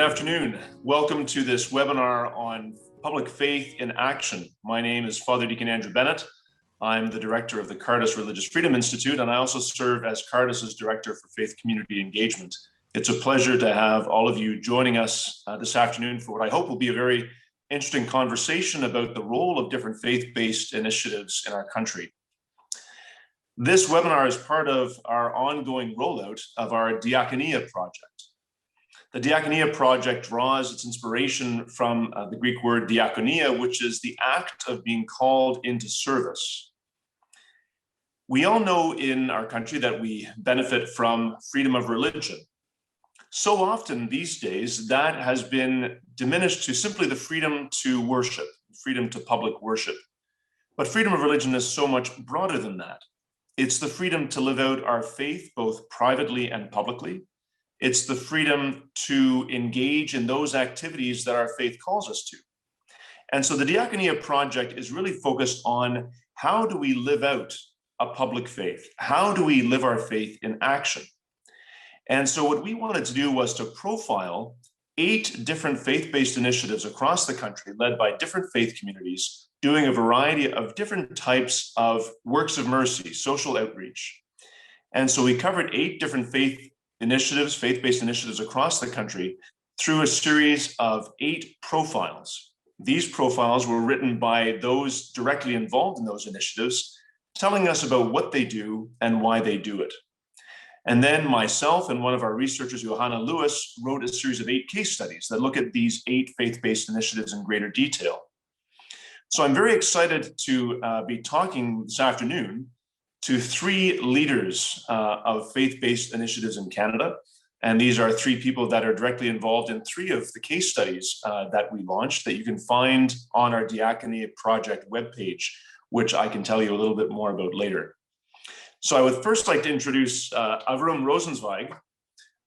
afternoon. Welcome to this webinar on public faith in action. My name is Father Deacon Andrew Bennett. I'm the director of the Cardis Religious Freedom Institute, and I also serve as Cardis's Director for Faith Community Engagement. It's a pleasure to have all of you joining us this afternoon for what I hope will be a very interesting conversation about the role of different faith-based initiatives in our country. This webinar is part of our ongoing rollout of our Diakonia project. The Diakonia project draws its inspiration from the Greek word Diakonia, which is the act of being called into service. We all know in our country that we benefit from freedom of religion. So often these days, that has been diminished to simply the freedom to worship, freedom to public worship. But freedom of religion is so much broader than that. It's the freedom to live out our faith, both privately and publicly. It's the freedom to engage in those activities that our faith calls us to. And so the Diakonia project is really focused on how do we live out a public faith? How do we live our faith in action? And so what we wanted to do was to profile 8 different faith-based initiatives across the country led by different faith communities doing a variety of different types of works of mercy, social outreach. And so we covered 8 different faith-based initiatives across the country through a series of 8 profiles. These profiles were written by those directly involved in those initiatives, telling us about what they do and why they do it. And then myself and one of our researchers, Johanna Lewis, wrote a series of 8 case studies that look at these 8 faith-based initiatives in greater detail. So I'm very excited to be talking this afternoon to 3 leaders of faith-based initiatives in Canada. And these are 3 people that are directly involved in 3 of the case studies that we launched that you can find on our Diakonia project webpage, which I can tell you a little bit more about later. So I would first like to introduce Avram Rosenzweig.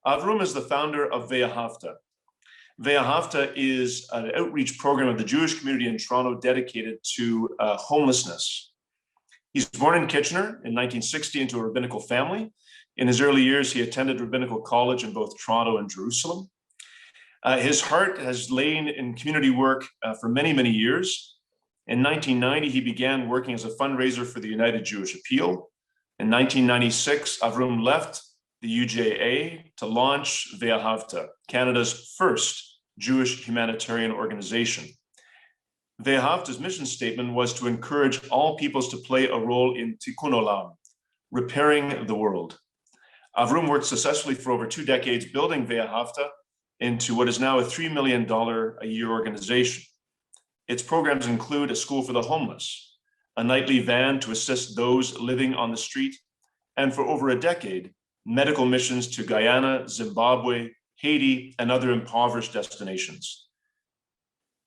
Avram is the founder of Veyahofta. Veyahofta is an outreach program of the Jewish community in Toronto dedicated to homelessness. He's born in Kitchener in 1960 into a rabbinical family. In his early years, he attended rabbinical college in both Toronto and Jerusalem. His heart has lain in community work for many, many years. In 1990, he began working as a fundraiser for the United Jewish Appeal. In 1996, Avram left the UJA to launch Veyahofta, Canada's first Jewish humanitarian organization. Veyahofta's mission statement was to encourage all peoples to play a role in tikkun olam, repairing the world. Avram worked successfully for over 2 decades building Veyahofta into what is now a $3 million a year organization. Its programs include a school for the homeless, a nightly van to assist those living on the street, and for over a decade, medical missions to Guyana, Zimbabwe, Haiti, and other impoverished destinations.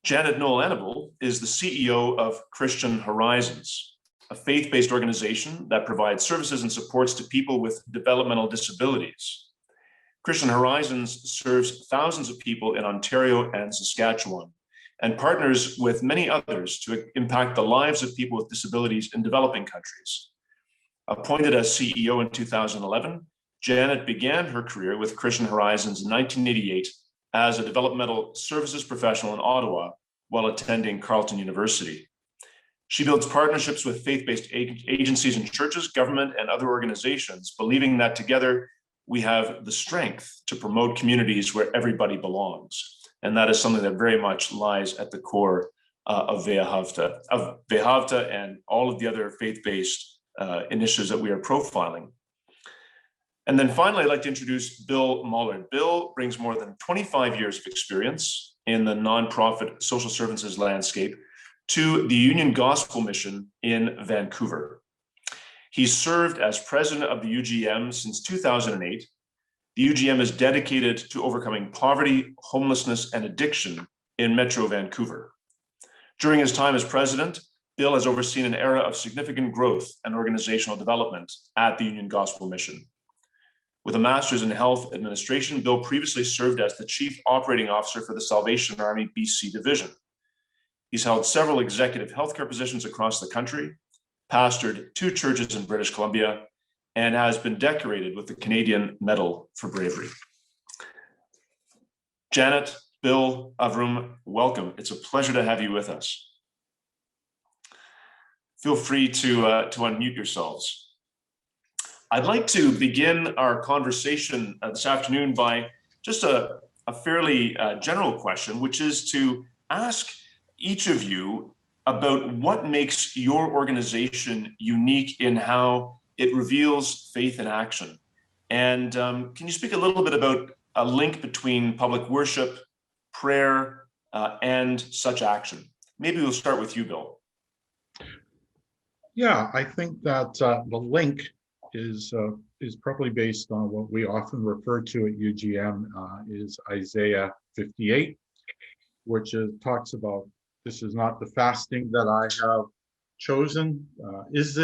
Janet Noel-Annabel is the CEO of Christian Horizons, a faith-based organization that provides services and supports to people with developmental disabilities. Christian Horizons serves thousands of people in Ontario and Saskatchewan and partners with many others to impact the lives of people with disabilities in developing countries. Appointed as CEO in 2011, Janet began her career with Christian Horizons in 1988 as a developmental services professional in Ottawa while attending Carleton University. She builds partnerships with faith-based agencies and churches, government, and other organizations, believing that together we have the strength to promote communities where everybody belongs. And that is something that very much lies at the core of Veyahofta and all of the other faith-based initiatives that we are profiling. And then finally, I'd like to introduce Bill Muller. Bill brings more than 25 years of experience in the nonprofit social services landscape to the Union Gospel Mission in Vancouver. He's served as president of the UGM since 2008. The UGM is dedicated to overcoming poverty, homelessness, and addiction in Metro Vancouver. During his time as president, Bill has overseen an era of significant growth and organizational development at the Union Gospel Mission. With a master's in health administration, Bill previously served as the chief operating officer for the Salvation Army BC division. He's held several executive healthcare positions across the country, pastored 2 churches in British Columbia, and has been decorated with the Canadian Medal for Bravery. Janet, Bill, Avrum, welcome. It's a pleasure to have you with us. Feel free to unmute yourselves. I'd like to begin our conversation this afternoon by just a fairly general question, which is to ask each of you about what makes your organization unique in how it reveals faith in action. And can you speak a little bit about a link between public worship, prayer, and such action? Maybe we'll start with you, Bill. Yeah, I think that the link is probably based on what we often refer to at UGM is Isaiah 58, which talks about, this is not the fasting that I have chosen. Is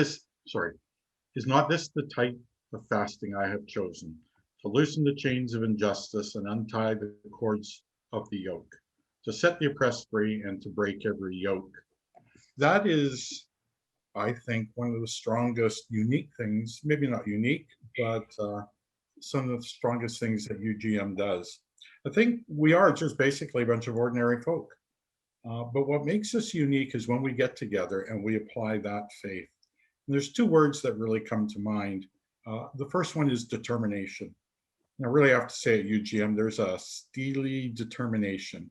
not this the type of fasting I have chosen, to loosen the chains of injustice and untie the cords of the yoke, to set the oppressed free and to break every yoke. That is, I think, one of the strongest unique things, maybe not unique, but some of the strongest things that UGM does. I think we are just basically a bunch of ordinary folk. But what makes us unique is when we get together and we apply that faith. And there's two words that really come to mind. The first one is determination. And I really have to say at UGM, there's a steely determination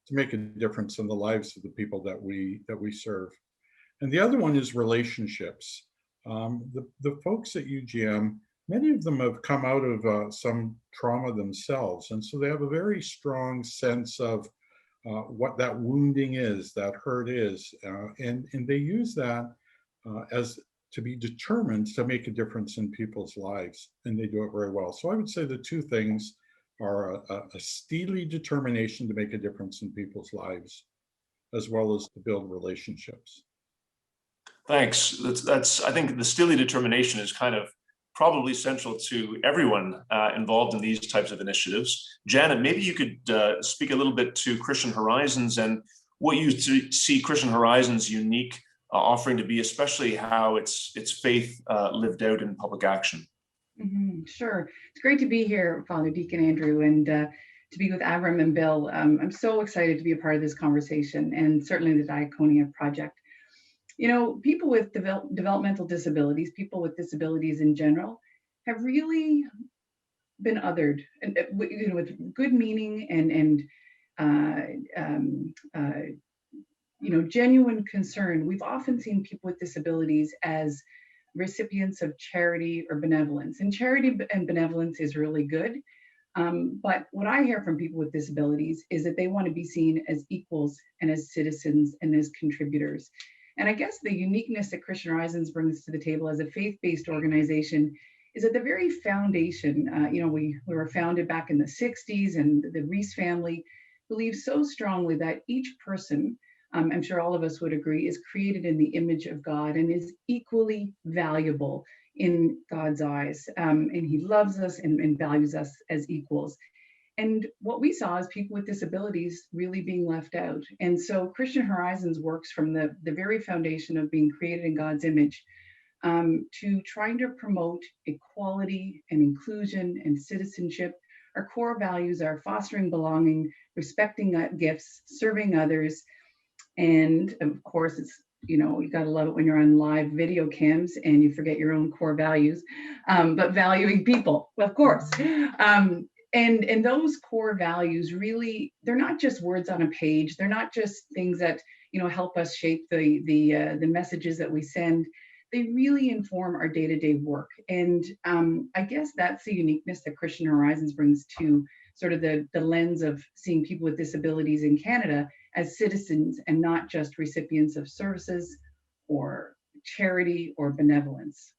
to make a difference in the lives of the people that we serve. And the other one is relationships. The folks at UGM, many of them have come out of some trauma themselves. And so they have a very strong sense of what that wounding is, that hurt is. And they use that as to be determined to make a difference in people's lives. And they do it very well. So I would say the two things are a steely determination to make a difference in people's lives, as well as to build relationships. Thanks. That's I think the steely determination is kind of probably central to everyone involved in these types of initiatives. Janet, maybe you could speak a little bit to Christian Horizons and what you see Christian Horizons' unique offering to be, especially how it's faith lived out in public action. Sure. It's great to be here, Father Deacon Andrew, and to be with Avram and Bill. I'm so excited to be a part of this conversation, and certainly the Diakonia project. You know, people with developmental disabilities, people with disabilities in general, have really been othered, and you know, with good meaning and you know, genuine concern. We've often seen people with disabilities as recipients of charity or benevolence, and charity and benevolence is really good. But what I hear from people with disabilities is that they want to be seen as equals and as citizens and as contributors. And I guess the uniqueness that Christian Horizons brings to the table as a faith-based organization is at the very foundation. You know, we were founded back in the 60s, and the Reese family believes so strongly that each person, I'm sure all of us would agree, is created in the image of God and is equally valuable in God's eyes. And he loves us and values us as equals. And what we saw is people with disabilities really being left out. And so Christian Horizons works from the very foundation of being created in God's image to trying to promote equality and inclusion and citizenship. Our core values are fostering belonging, respecting gifts, serving others. And of course, it's, you know, you gotta love it when you're on live video cams and you forget your own core values, but valuing people, of course. And those core values really, they're not just words on a page. They're not just things that, you know, help us shape the messages that we send. They really inform our day-to-day work. And I guess that's the uniqueness that Christian Horizons brings to sort of the lens of seeing people with disabilities in Canada as citizens and not just recipients of services or charity or benevolence.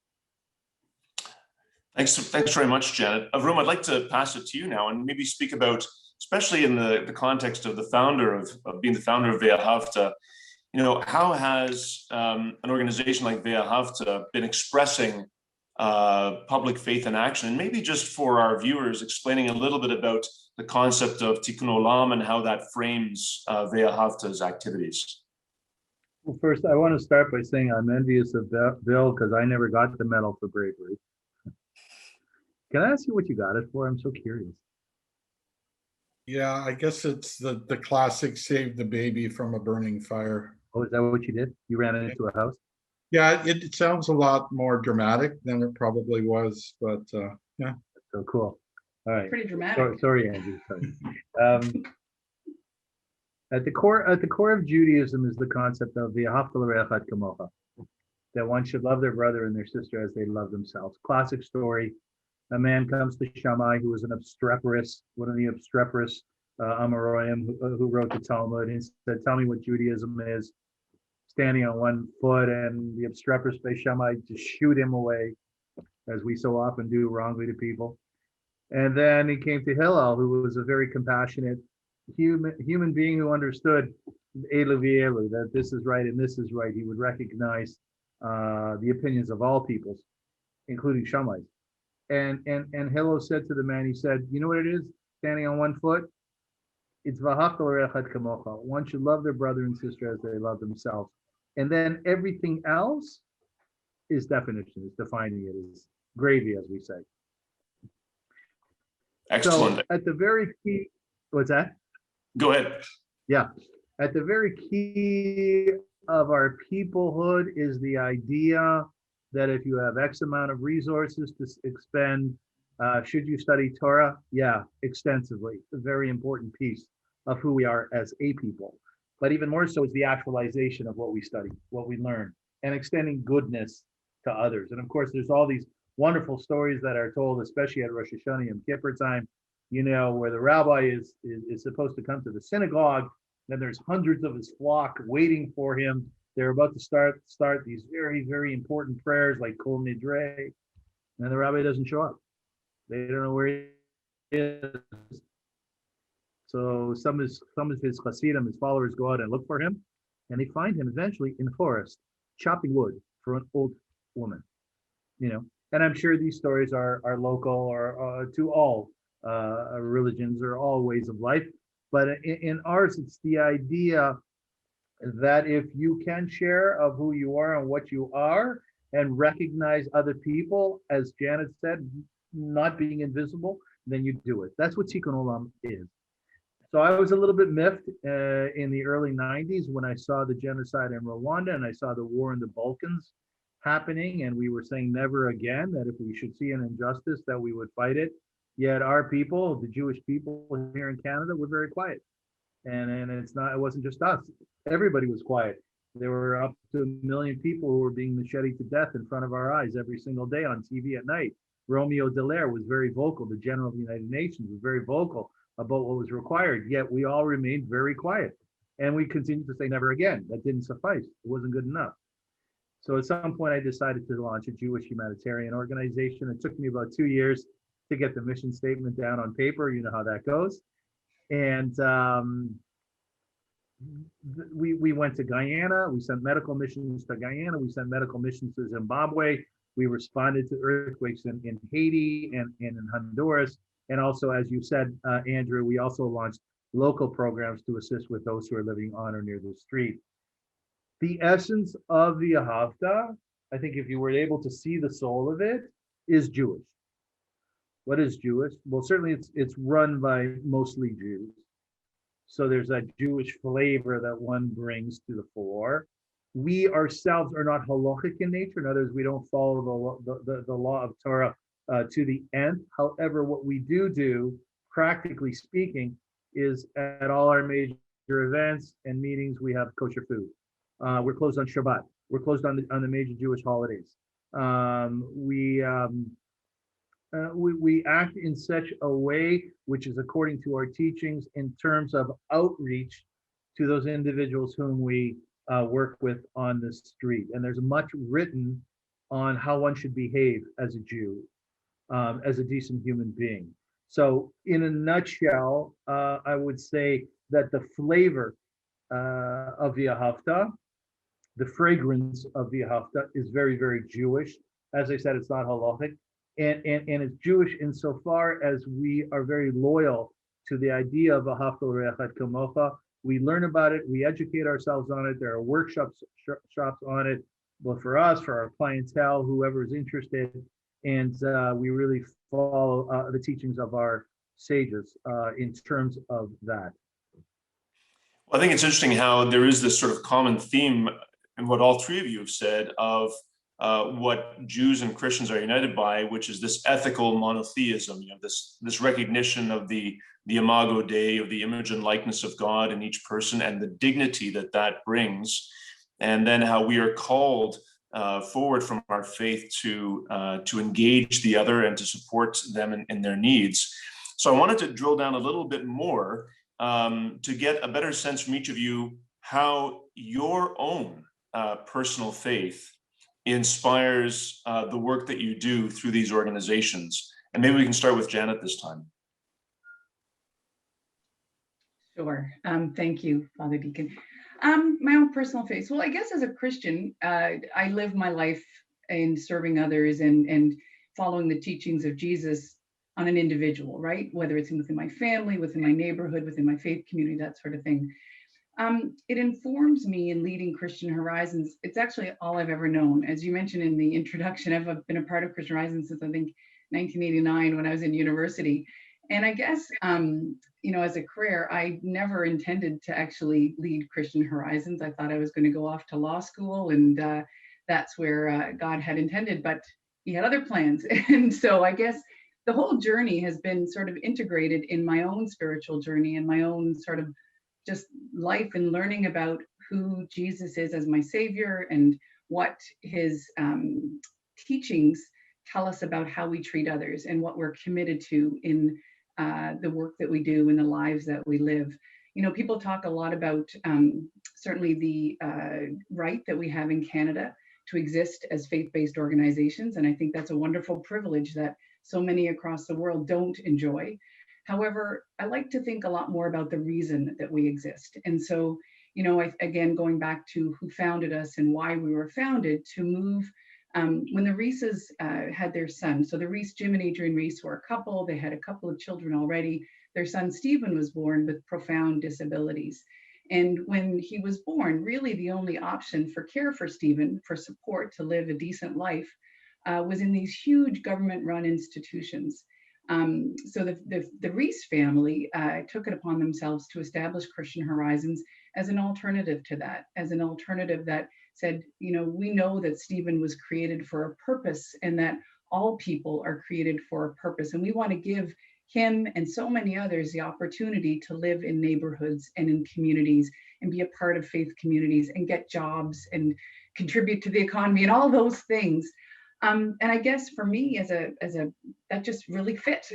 Thanks very much, Janet. Avrum, I'd like to pass it to you now and maybe speak about, especially in the context of the founder of being the founder of Veyahofta, you know, how has an organization like Veyahofta been expressing public faith in action? And maybe just for our viewers, explaining a little bit about the concept of Tikkun Olam and how that frames Veyahofta's activities. Well, first, I want to start by saying I'm envious of Bill because I never got the medal for bravery. Can I ask you what you got it for? I'm so curious. Yeah, I guess it's the classic save the baby from a burning fire. Oh, is that what you did? You ran into a house? Yeah, it sounds a lot more dramatic than it probably was, but yeah. So cool. All right. Pretty dramatic. Sorry, Andrew. Sorry. Um, at the core of Judaism is the concept of Veyahofta l'reach kamocha, that one should love their brother and their sister as they love themselves. Classic story. A man comes to Shammai, who was an obstreperous, one of the obstreperous Amoraim who wrote the Talmud, and said, "Tell me what Judaism is." Standing on one foot, and the obstreperous Beis Shammai to shoot him away, as we so often do wrongly to people. And then he came to Hillel, who was a very compassionate human being who understood Elu v'Elu, that this is right and this is right. He would recognize the opinions of all peoples, including Shammai. And Hillel said to the man, he said, "You know what it is? Standing on one foot? It's v'ahavta l'reach kamocha. One should love their brother and sister as they love themselves. And then everything else is definition, is defining it, is gravy, as we say." Excellent. So at the very key, what's that? Go ahead. Yeah. At the very key of our peoplehood is the idea that if you have X amount of resources to expend, should you study Torah? Yeah, extensively. A very important piece of who we are as a people. But even more so is the actualization of what we study, what we learn, and extending goodness to others. And of course, there's all these wonderful stories that are told, especially at Rosh Hashanah and Kippur time, where the rabbi is supposed to come to the synagogue, then there's hundreds of his flock waiting for him. They're about to start these very, very important prayers like Kol Nidre, and the rabbi doesn't show up. They don't know where he is. So some of his Hasidim, his followers, go out and look for him, and they find him eventually in the forest, chopping wood for an old woman. And I'm sure these stories are local or to all religions or all ways of life. But in ours, it's the idea that if you can share of who you are and what you are and recognize other people, as Janet said, not being invisible, then you do it. That's what Tikkun Olam is. So I was a little bit miffed in the early 90s when I saw the genocide in Rwanda and I saw the war in the Balkans happening, and we were saying never again, that if we should see an injustice that we would fight it. Yet our people, the Jewish people here in Canada, were very quiet. And it wasn't just us. Everybody was quiet. There were up to 1 million people who were being macheted to death in front of our eyes every single day on TV at night. Romeo Dallaire was very vocal. The General of the United Nations was very vocal about what was required. Yet we all remained very quiet. And we continued to say never again. That didn't suffice. It wasn't good enough. So at some point, I decided to launch a Jewish humanitarian organization. It took me about 2 years to get the mission statement down on paper. You know how that goes. And we went to Guyana. We sent medical missions to Guyana. We sent medical missions to Zimbabwe. We responded to earthquakes in Haiti and in Honduras. And also, as you said, Andrew, we also launched local programs to assist with those who are living on or near the street. The essence of Veyahofta, I think if you were able to see the soul of it, is Jewish. What is Jewish? Well, certainly it's run by mostly Jews. So there's that Jewish flavor that one brings to the fore. We ourselves are not halachic in nature. In other words, we don't follow the law of Torah to the end. However, what we do, practically speaking, is at all our major events and meetings, we have kosher food. We're closed on Shabbat. We're closed on the major Jewish holidays. We act in such a way which is according to our teachings in terms of outreach to those individuals whom we work with on the street. And there's much written on how one should behave as a Jew, as a decent human being. So in a nutshell, I would say that the flavor of Veyahofta, the fragrance of Veyahofta is very, very Jewish. As I said, it's not halachic. And it's Jewish insofar as we are very loyal to the idea of V'ahavta l'reach kamocha. We learn about it, we educate ourselves on it. There are workshops on it, both for us, for our clientele, whoever is interested. And we really follow the teachings of our sages in terms of that? Well, I think it's interesting how there is this sort of common theme in what all three of you have said of what Jews and Christians are united by, which is this ethical monotheism, this recognition of the imago Dei, of the image and likeness of God in each person, and the dignity that that brings, and then how we are called forward from our faith to engage the other and to support them in their needs. So I wanted to drill down a little bit more to get a better sense from each of you how your own personal faith inspires the work that you do through these organizations. And maybe we can start with Janet this time. Sure. Thank you, Father Deacon. My own personal faith. Well, I guess as a Christian, I live my life in serving others and following the teachings of Jesus on an individual, right? Whether it's within my family, within my neighborhood, within my faith community, that sort of thing. It informs me in leading Christian Horizons. It's actually all I've ever known. As you mentioned in the introduction, I've been a part of Christian Horizons since I think 1989 when I was in university. And I guess, as a career, I never intended to actually lead Christian Horizons. I thought I was going to go off to law school, and that's where God had intended, but he had other plans. And so I guess the whole journey has been sort of integrated in my own spiritual journey and my own sort of just life and learning about who Jesus is as my Savior and what his teachings tell us about how we treat others and what we're committed to in the work that we do and the lives that we live. People talk a lot about certainly the right that we have in Canada to exist as faith-based organizations. And I think that's a wonderful privilege that so many across the world don't enjoy. However, I like to think a lot more about the reason that we exist. And so, again, going back to who founded us and why we were founded, to move when the Reeses had their son. So the Reese, Jim and Adrian Reese were a couple. They had a couple of children already. Their son, Stephen, was born with profound disabilities. And when he was born, really the only option for care for Stephen, for support to live a decent life, was in these huge government-run institutions. So the Reese family took it upon themselves to establish Christian Horizons as an alternative to that, as an alternative that said, we know that Stephen was created for a purpose and that all people are created for a purpose. And we want to give him and so many others the opportunity to live in neighborhoods and in communities and be a part of faith communities and get jobs and contribute to the economy and all those things. And I guess for me that just really fit.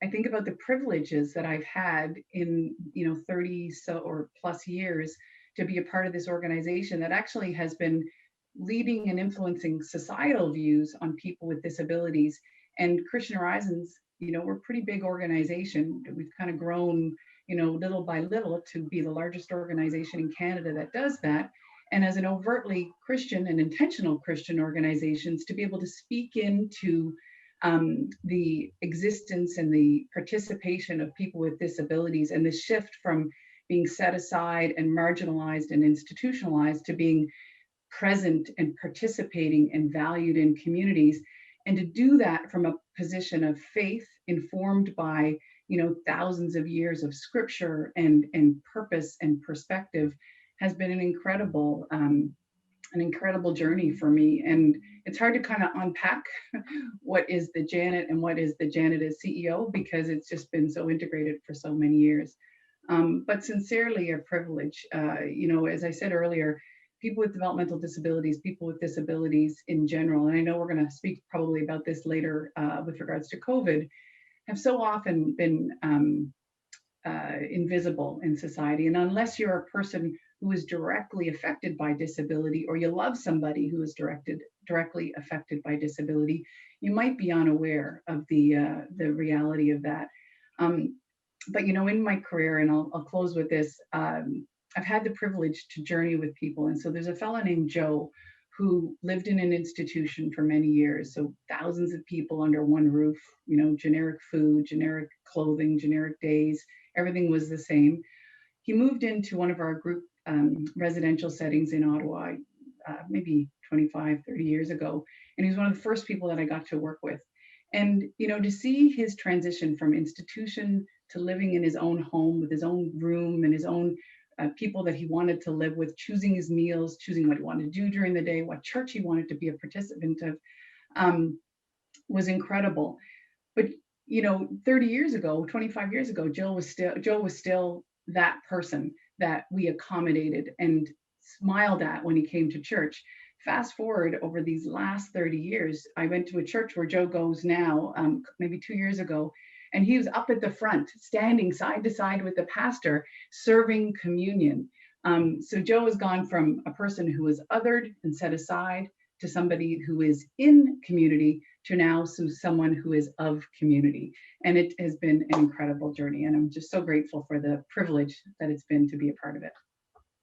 I think about the privileges that I've had in 30 so or plus years to be a part of this organization that actually has been leading and influencing societal views on people with disabilities. And Christian Horizons, we're a pretty big organization. We've kind of grown, little by little to be the largest organization in Canada that does that. And as an overtly Christian and intentional Christian organizations, to be able to speak into the existence and the participation of people with disabilities and the shift from being set aside and marginalized and institutionalized to being present and participating and valued in communities. And to do that from a position of faith informed by, thousands of years of scripture and purpose and perspective has been an incredible journey for me. And it's hard to kind of unpack what is the Janet and what is the Janet as CEO, because it's just been so integrated for so many years. But sincerely a privilege. As I said earlier, people with developmental disabilities, people with disabilities in general, and I know we're going to speak probably about this later with regards to COVID, have so often been invisible in society. And unless you're a person who is directly affected by disability, or you love somebody who is directly affected by disability, you might be unaware of the reality of that. But in my career, and I'll close with this, I've had the privilege to journey with people. And so there's a fellow named Joe who lived in an institution for many years. So thousands of people under one roof, generic food, generic clothing, generic days, everything was the same. He moved into one of our group residential settings in Ottawa, maybe 25, 30 years ago. And he was one of the first people that I got to work with. And, to see his transition from institution to living in his own home with his own room and his own people that he wanted to live with, choosing his meals, choosing what he wanted to do during the day, what church he wanted to be a participant of, was incredible. But 30 years ago, 25 years ago, Joe was still that person that we accommodated and smiled at when he came to church. Fast forward over these last 30 years, I went to a church where Joe goes now, maybe 2 years ago, and he was up at the front, standing side to side with the pastor, serving communion. So Joe has gone from a person who was othered and set aside to somebody who is in community to now someone who is of community. And it has been an incredible journey. And I'm just so grateful for the privilege that it's been to be a part of it.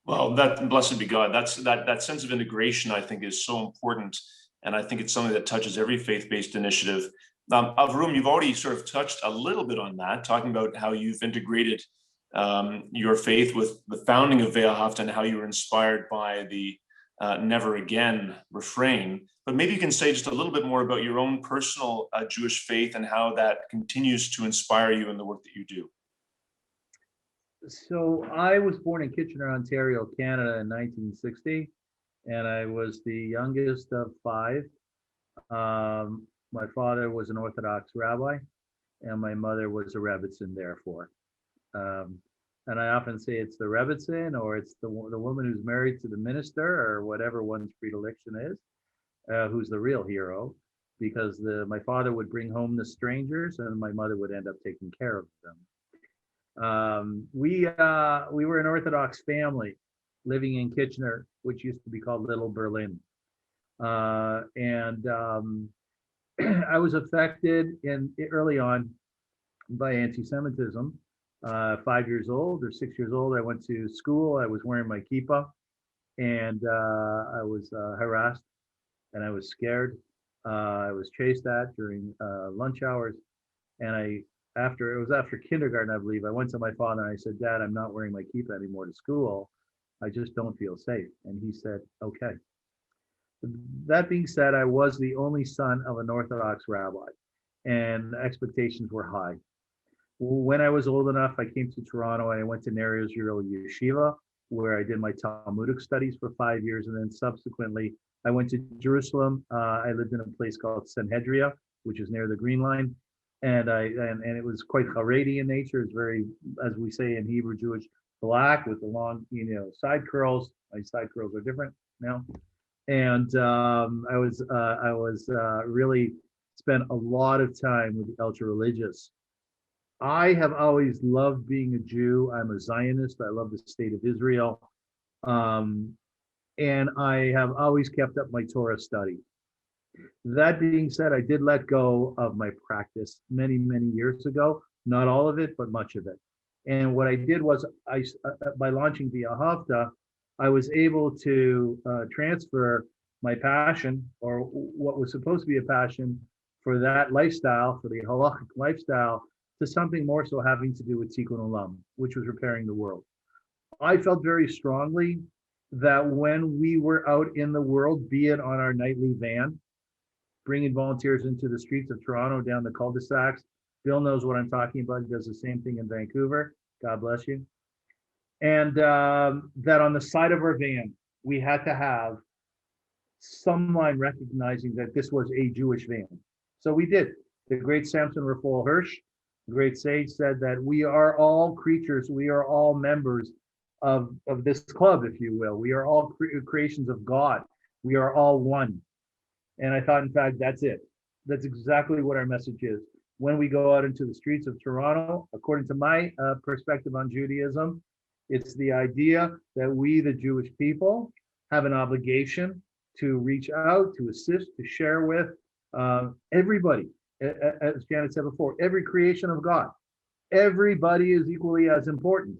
Well, that blessed be God. That sense of integration, I think, is so important. And I think it's something that touches every faith-based initiative. Avrum, you've already sort of touched a little bit on that, talking about how you've integrated your faith with the founding of Veyahofta and how you were inspired by the never again refrain. But maybe you can say just a little bit more about your own personal Jewish faith and how that continues to inspire you in the work that you do. So I was born in Kitchener, Ontario, Canada in 1960, and I was the youngest of five. My father was an Orthodox rabbi, and my mother was a Rebbitzin, therefore. And I often say it's the Rebbitzin, or it's the woman who's married to the minister, or whatever one's predilection is, who's the real hero, because my father would bring home the strangers, and my mother would end up taking care of them. We were an Orthodox family living in Kitchener, which used to be called Little Berlin. And I was affected early on by anti-Semitism. 5 years old or 6 years old, I went to school. I was wearing my kippah, and I was harassed, and I was scared. I was chased at during lunch hours, and after kindergarten, I believe, I went to my father and I said, "Dad, I'm not wearing my kippah anymore to school. I just don't feel safe." And he said, "Okay." That being said, I was the only son of an Orthodox rabbi, and expectations were high. When I was old enough, I came to Toronto and I went to Ner Yisrael Yeshiva, where I did my Talmudic studies for 5 years. And then subsequently, I went to Jerusalem. I lived in a place called Sanhedria, which is near the Green Line. And it was quite Haredi in nature. It's very, as we say in Hebrew, Jewish, black with the long, side curls. My side curls are different now. And I was really spent a lot of time with the ultra religious. I have always loved being a Jew. I'm a Zionist. I love the state of Israel. And I have always kept up my Torah study. That being said, I did let go of my practice many, many years ago. Not all of it, but much of it. And what I did was, by launching Veyahofta, I was able to transfer my passion, or what was supposed to be a passion, for that lifestyle, for the halachic lifestyle, to something more so having to do with Tikkun Olam, which was repairing the world. I felt very strongly that when we were out in the world, be it on our nightly van, bringing volunteers into the streets of Toronto, down the cul-de-sacs. Bill knows what I'm talking about. He does the same thing in Vancouver. God bless you. And that on the side of our van, we had to have someone recognizing that this was a Jewish van. So we did. The great Samson Raphael Hirsch, the great sage, said that we are all creatures, we are all members of this club, if you will. We are all creations of God. We are all one. And I thought, in fact, that's it. That's exactly what our message is. When we go out into the streets of Toronto, according to my perspective on Judaism, it's the idea that we, the Jewish people, have an obligation to reach out, to assist, to share with everybody. As Janet said before, every creation of God. Everybody is equally as important.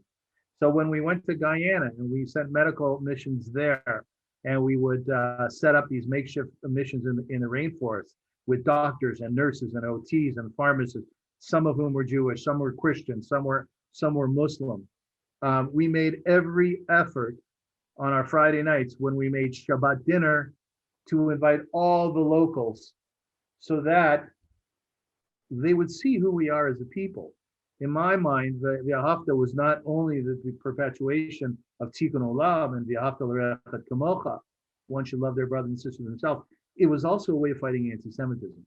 So when we went to Guyana and we sent medical missions there, and we would set up these makeshift missions in the rainforest with doctors and nurses and OTs and pharmacists, some of whom were Jewish, some were Christian, some were Muslim. We made every effort on our Friday nights when we made Shabbat dinner to invite all the locals, so that they would see who we are as a people. In my mind, the Veyahofta was not only the perpetuation of Tikkun Olam and Veyahofta l'reachat kamocha, one should love their brother and sister themselves. It was also a way of fighting anti-Semitism,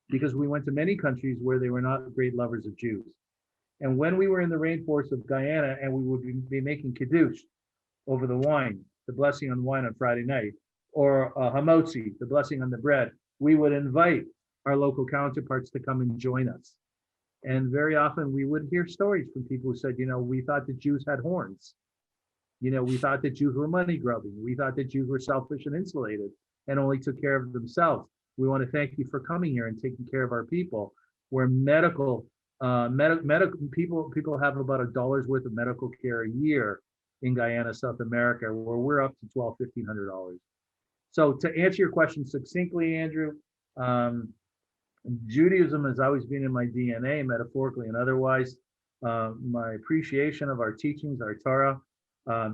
because we went to many countries where they were not great lovers of Jews. And when we were in the rainforest of Guyana and we would be making kiddush over the wine, the blessing on wine on Friday night, or hamotzi, the blessing on the bread, we would invite our local counterparts to come and join us. And very often we would hear stories from people who said, we thought the Jews had horns. We thought that Jews were money grubbing. We thought that Jews were selfish and insulated and only took care of themselves. We want to thank you for coming here and taking care of our people. Where medical people have about $1 worth of medical care a year in Guyana, South America, where we're up to $1,200-$1,500. So to answer your question succinctly, Andrew, Judaism has always been in my DNA, metaphorically and otherwise. My appreciation of our teachings, our Torah,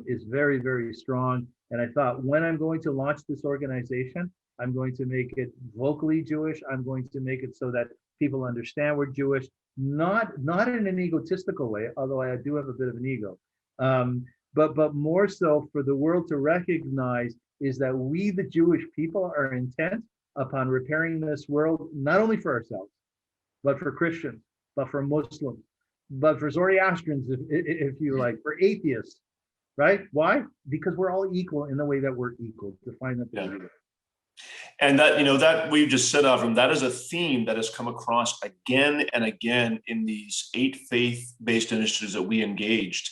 is very, very strong. And I thought, when I'm going to launch this organization, I'm going to make it vocally Jewish. I'm going to make it so that people understand we're Jewish, not in an egotistical way, although I do have a bit of an ego, but more so for the world to recognize is that we, the Jewish people, are intent upon repairing this world, not only for ourselves, but for Christians, but for Muslims, but for Zoroastrians, if you like, for atheists, right? Why? Because we're all equal in the way that we're equal. Define that. Yeah. And that, that we just said, Avram, that is a theme that has come across again and again in these 8 faith-based initiatives that we engaged.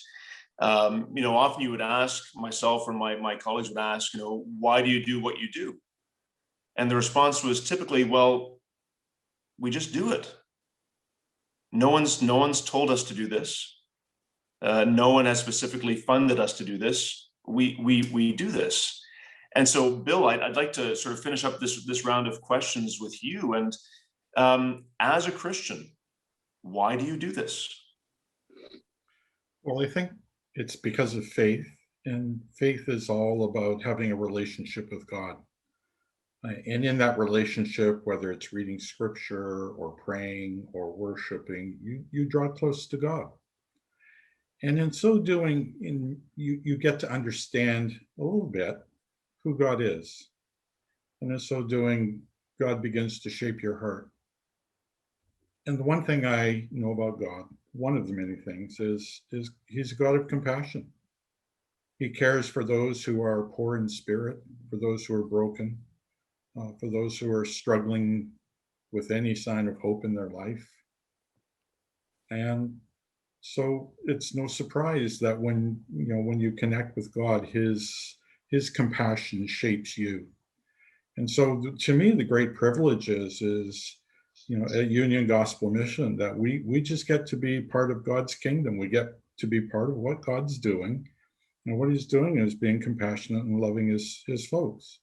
Often you would ask, myself or my colleagues would ask, why do you do what you do? And the response was typically, well, we just do it. No one's told us to do this. No one has specifically funded us to do this. We do this. And so, Bill, I'd like to sort of finish up this round of questions with you. And as a Christian, why do you do this? Well, I think it's because of faith, and faith is all about having a relationship with God. And in that relationship, whether it's reading scripture or praying or worshiping, you draw close to God. And in so doing, you get to understand a little bit who God is. And in so doing, God begins to shape your heart. And the one thing I know about God, one of the many things, is he's a God of compassion. He cares for those who are poor in spirit, for those who are broken, for those who are struggling with any sign of hope in their life. And so it's no surprise that when you connect with God, his compassion shapes you. And so to me, the great privilege is at Union Gospel Mission that we just get to be part of God's kingdom. We get to be part of what God's doing. And what he's doing is being compassionate and loving his folks.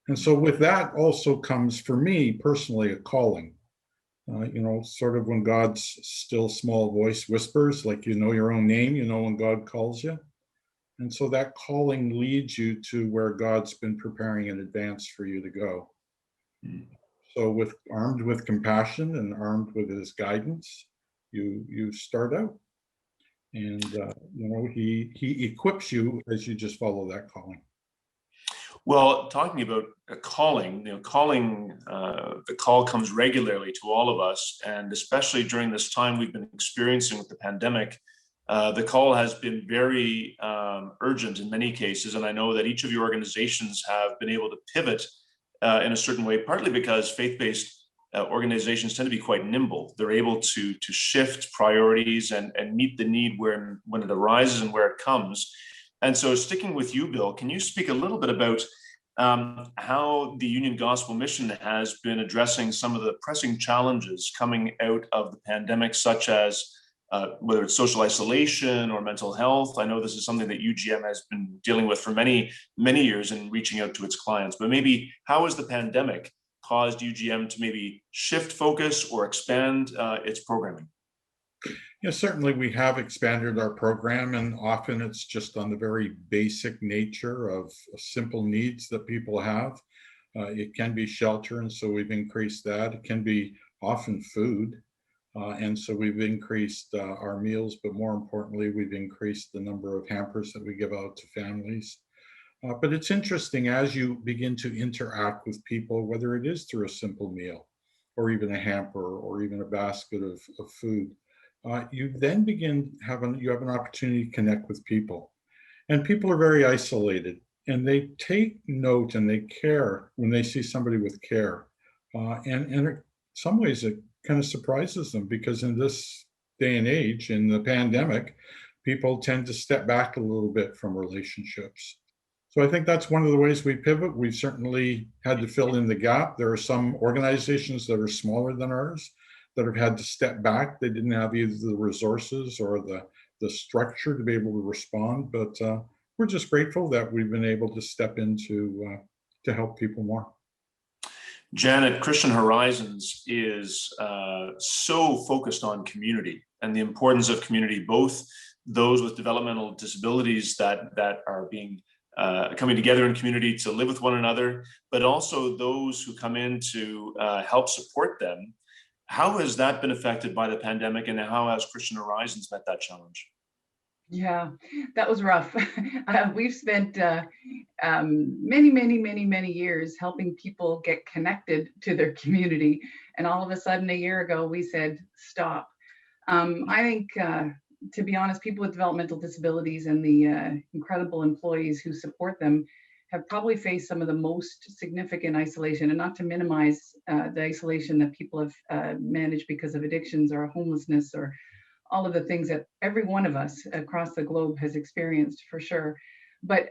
And so with that also comes, for me personally, a calling. Sort of when God's still small voice whispers, like your own name, when God calls you. And so that calling leads you to where God's been preparing in advance for you to go. So armed with compassion and armed with his guidance, you start out. And he equips you as you just follow that calling. Well, talking about a calling, the call comes regularly to all of us, and especially during this time we've been experiencing with the pandemic, the call has been very urgent in many cases. And I know that each of your organizations have been able to pivot in a certain way, partly because faith-based organizations tend to be quite nimble. They're able to shift priorities and meet the need when it arises and where it comes. And so, sticking with you, Bill, can you speak a little bit about how the Union Gospel Mission has been addressing some of the pressing challenges coming out of the pandemic, such as whether it's social isolation or mental health? I know this is something that UGM has been dealing with for many, many years in reaching out to its clients, but maybe how has the pandemic caused UGM to maybe shift focus or expand its programming? Yeah, certainly we have expanded our program, and often it's just on the very basic nature of simple needs that people have. It can be shelter, and so we've increased that. It can be often food. And so we've increased our meals, but more importantly, we've increased the number of hampers that we give out to families. But it's interesting as you begin to interact with people, whether it is through a simple meal or even a hamper or even a basket of food, you then you have an opportunity to connect with people. And people are very isolated and they take note and they care when they see somebody with care. And in some ways it kind of surprises them because in this day and age, in the pandemic, people tend to step back a little bit from relationships. So I think that's one of the ways we pivot. We've certainly had to fill in the gap. There are some organizations that are smaller than ours that have had to step back. They didn't have either the resources or the structure to be able to respond. But we're just grateful that we've been able to step into to help people more. Janet, Christian Horizons is so focused on community and the importance of community, both those with developmental disabilities that are being coming together in community to live with one another, but also those who come in to help support them. How has that been affected by the pandemic, and how has Christian Horizons met that challenge? Yeah, that was rough. We've spent many years helping people get connected to their community. And all of a sudden, a year ago, we said, stop. I think, to be honest, people with developmental disabilities and the incredible employees who support them have probably faced some of the most significant isolation, and not to minimize the isolation that people have managed because of addictions or homelessness or all of the things that every one of us across the globe has experienced, for sure. But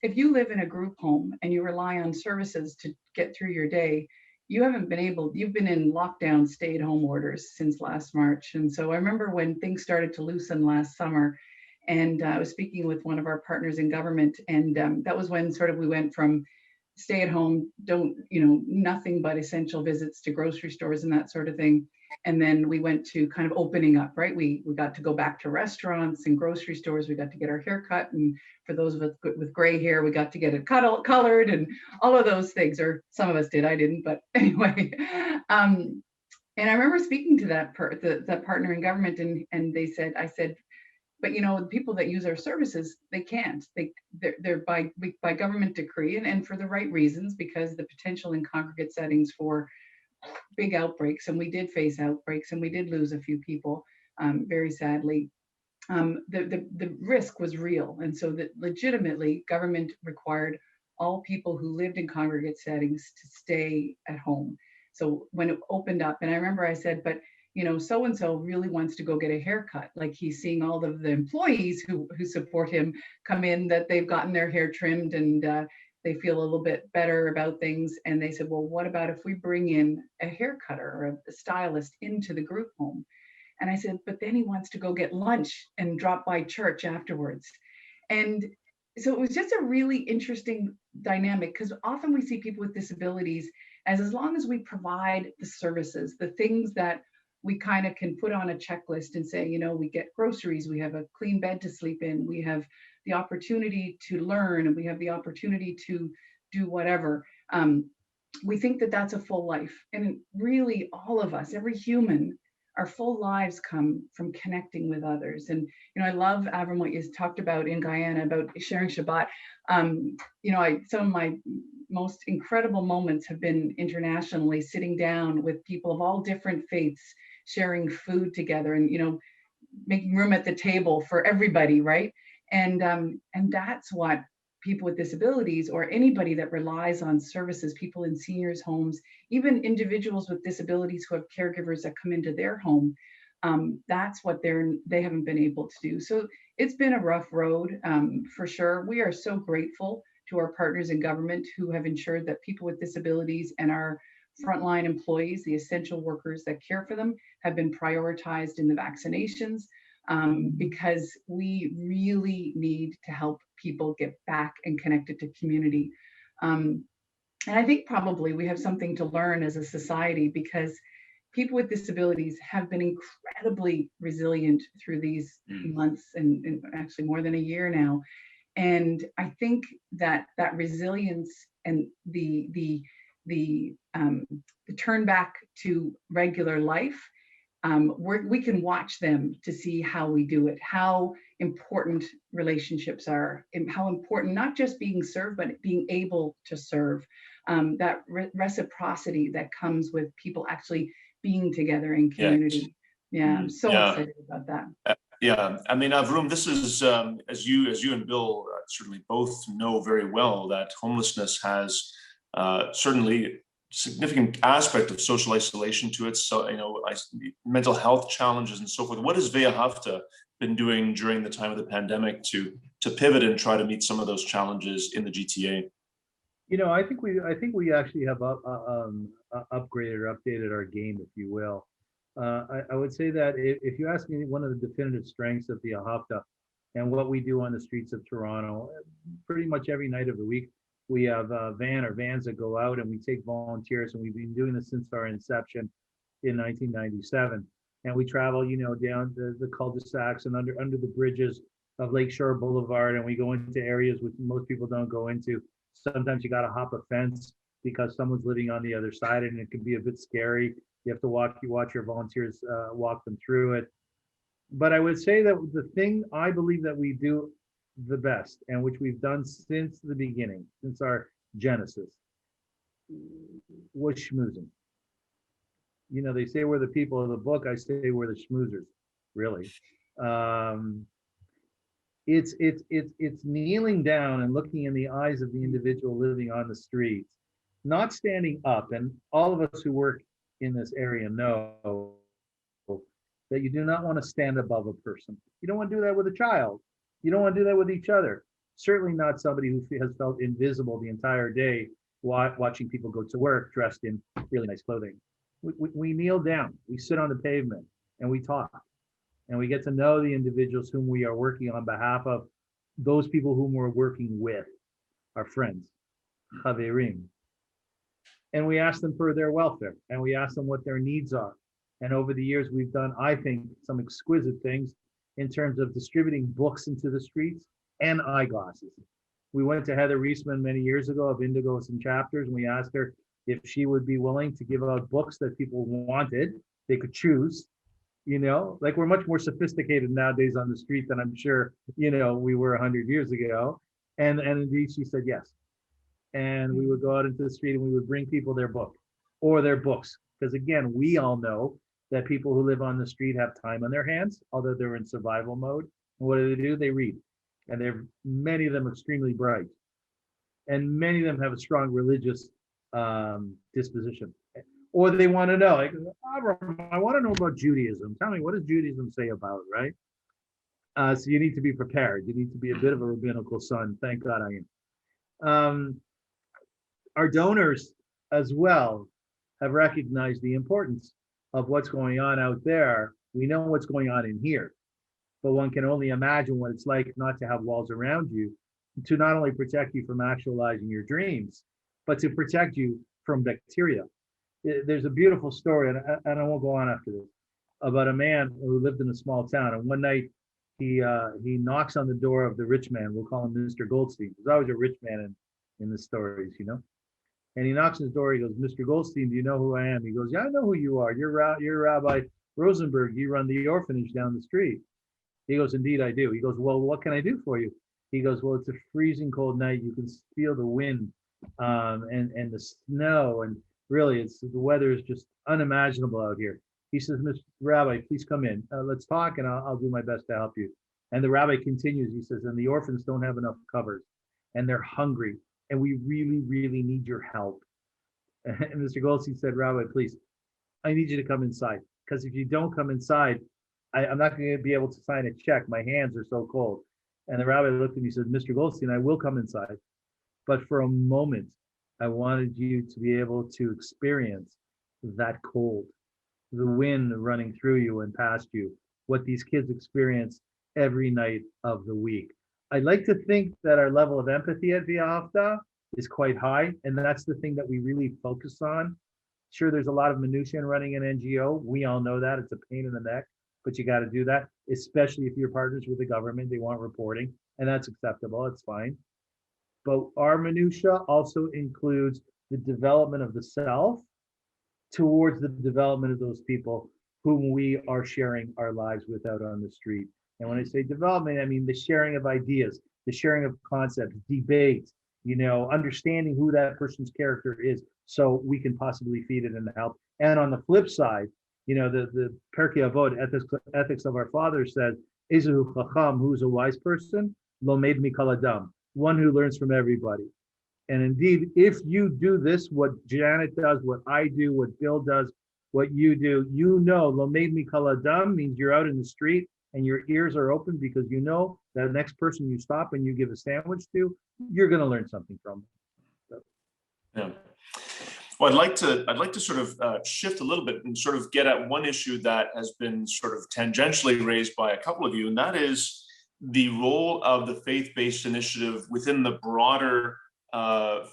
if you live in a group home and you rely on services to get through your day, you've been in lockdown, stay-at-home orders since last March. And so I remember when things started to loosen last summer, and I was speaking with one of our partners in government, and that was when sort of we went from stay at home, nothing but essential visits to grocery stores and that sort of thing. And then we went to kind of opening up, right? We got to go back to restaurants and grocery stores. We got to get our hair cut. And for those of us with gray hair, we got to get it colored and all of those things, or some of us did, I didn't, but anyway. And I remember speaking to that partner in government, and I said, but the people that use our services, they can't. They're by government decree, and for the right reasons, because the potential in congregate settings for big outbreaks, and we did face outbreaks, and we did lose a few people, very sadly. The risk was real, and so that legitimately government required all people who lived in congregate settings to stay at home. So when it opened up, and I remember I said, but so-and-so really wants to go get a haircut. Like he's seeing all of the employees who support him come in, that they've gotten their hair trimmed and they feel a little bit better about things. And they said, well, what about if we bring in a hair cutter or a stylist into the group home? And I said, but then he wants to go get lunch and drop by church afterwards. And so it was just a really interesting dynamic, because often we see people with disabilities as long as we provide the services, the things that we kind of can put on a checklist and say, we get groceries, we have a clean bed to sleep in, we have the opportunity to learn, and we have the opportunity to do whatever. We think that that's a full life. And really, all of us, every human, our full lives come from connecting with others. And, I love, Avram, what you talked about in Guyana about sharing Shabbat. Some of my most incredible moments have been internationally, sitting down with people of all different faiths, sharing food together, and making room at the table for everybody, right? And that's what people with disabilities, or anybody that relies on services, people in seniors' homes, even individuals with disabilities who have caregivers that come into their home, that's what they haven't been able to do. So it's been a rough road, for sure. We are so grateful to our partners in government who have ensured that people with disabilities and our frontline employees, the essential workers that care for them, have been prioritized in the vaccinations, because we really need to help people get back and connected to community. And I think probably we have something to learn as a society, because people with disabilities have been incredibly resilient through these months, and actually more than a year now. And I think that resilience and the turn back to regular life we can watch them to see how we do it, how important relationships are, and how important not just being served, but being able to serve. That reciprocity that comes with people actually being together in community. Yeah, I'm so excited about that. Yeah, I mean, Avrum, this is as you and Bill certainly both know very well, that homelessness has certainly significant aspect of social isolation to it. So, mental health challenges and so forth. What has Veyahofta been doing during the time of the pandemic to pivot and try to meet some of those challenges in the GTA? I think we actually have upgraded or updated our game, if you will. I would say that if you ask me, one of the definitive strengths of Veyahofta and what we do on the streets of Toronto, pretty much every night of the week, we have vans that go out and we take volunteers, and we've been doing this since our inception in 1997. And we travel, down the cul-de-sacs and under the bridges of Lakeshore Boulevard, and we go into areas which most people don't go into. Sometimes you got to hop a fence because someone's living on the other side, and it can be a bit scary. You have to watch your volunteers walk them through it. But I would say that the thing I believe that we do the best, and which we've done since the beginning, since our genesis, was schmoozing. They say we're the people of the book. I say we're the schmoozers, really. It's kneeling down and looking in the eyes of the individual living on the streets, not standing up. And all of us who work in this area know that you do not want to stand above a person. You don't want to do that with a child. You don't want to do that with each other. Certainly not somebody who has felt invisible the entire day watching people go to work dressed in really nice clothing. We kneel down, we sit on the pavement, and we talk. And we get to know the individuals whom we are working on behalf of, those people whom we're working with, our friends, chaverim. And we ask them for their welfare, and we ask them what their needs are. And over the years, we've done, I think, some exquisite things in terms of distributing books into the streets and eyeglasses. We went to Heather Reisman many years ago of Indigos and Chapters, and we asked her if she would be willing to give out books that people wanted, they could choose. Like, we're much more sophisticated nowadays on the street than I'm sure, we were 100 years ago. And indeed, she said yes. And we would go out into the street and we would bring people their book or their books. Because again, we all know that people who live on the street have time on their hands, although they're in survival mode. And what do? They read. And many of them extremely bright. And many of them have a strong religious disposition. Or they want to know, like, I want to know about Judaism. Tell me, what does Judaism say about it, right? So you need to be prepared. You need to be a bit of a rabbinical son. Thank God I am. Our donors as well have recognized the importance of what's going on out there. We know what's going on in here, but one can only imagine what it's like not to have walls around you, to not only protect you from actualizing your dreams, but to protect you from bacteria. There's a beautiful story, and I won't go on after this, about a man who lived in a small town. And one night he knocks on the door of the rich man. We'll call him Mr. Goldstein. There's always a rich man in the stories, And he knocks on his door. He goes, "Mr. Goldstein, do you know who I am?" He goes, "Yeah, I know who you are. You're Rabbi Rosenberg. You run the orphanage down the street." He goes, "Indeed, I do." He goes, "Well, what can I do for you?" He goes, "Well, it's a freezing cold night. You can feel the wind and the snow, and really, the weather is just unimaginable out here." He says, "Mr. Rabbi, please come in. Let's talk, and I'll do my best to help you." And the rabbi continues. He says, "And the orphans don't have enough covers, and they're hungry, and we really, really need your help." And Mr. Goldstein said, "Rabbi, please, I need you to come inside, because if you don't come inside, I'm not going to be able to sign a check. My hands are so cold." And the rabbi looked at me and said, "Mr. Goldstein, I will come inside, but for a moment, I wanted you to be able to experience that cold, the wind running through you and past you, what these kids experience every night of the week." I'd like to think that our level of empathy at Veyahofta is quite high, and that's the thing that we really focus on. Sure, there's a lot of minutiae in running an NGO. We all know that. It's a pain in the neck, but you got to do that, especially if you're partners with the government. They want reporting, and that's acceptable. It's fine. But our minutia also includes the development of the self towards the development of those people whom we are sharing our lives with out on the street. And when I say development, I mean the sharing of ideas, the sharing of concepts, debate, understanding who that person's character is so we can possibly feed it and help. And on the flip side, the Perkei Avot, ethics of our father says, Ezehu Chacham, who's a wise person, Lomed Mikol Adam, one who learns from everybody. And indeed, if you do this, what Janet does, what I do, what Bill does, what you do, Lomed Mikol Adam means you're out in the street and your ears are open because you know that the next person you stop and you give a sandwich to, you're going to learn something from them. So. Yeah. Well, I'd like to sort of shift a little bit and sort of get at one issue that has been sort of tangentially raised by a couple of you, and that is the role of the faith-based initiative within the broader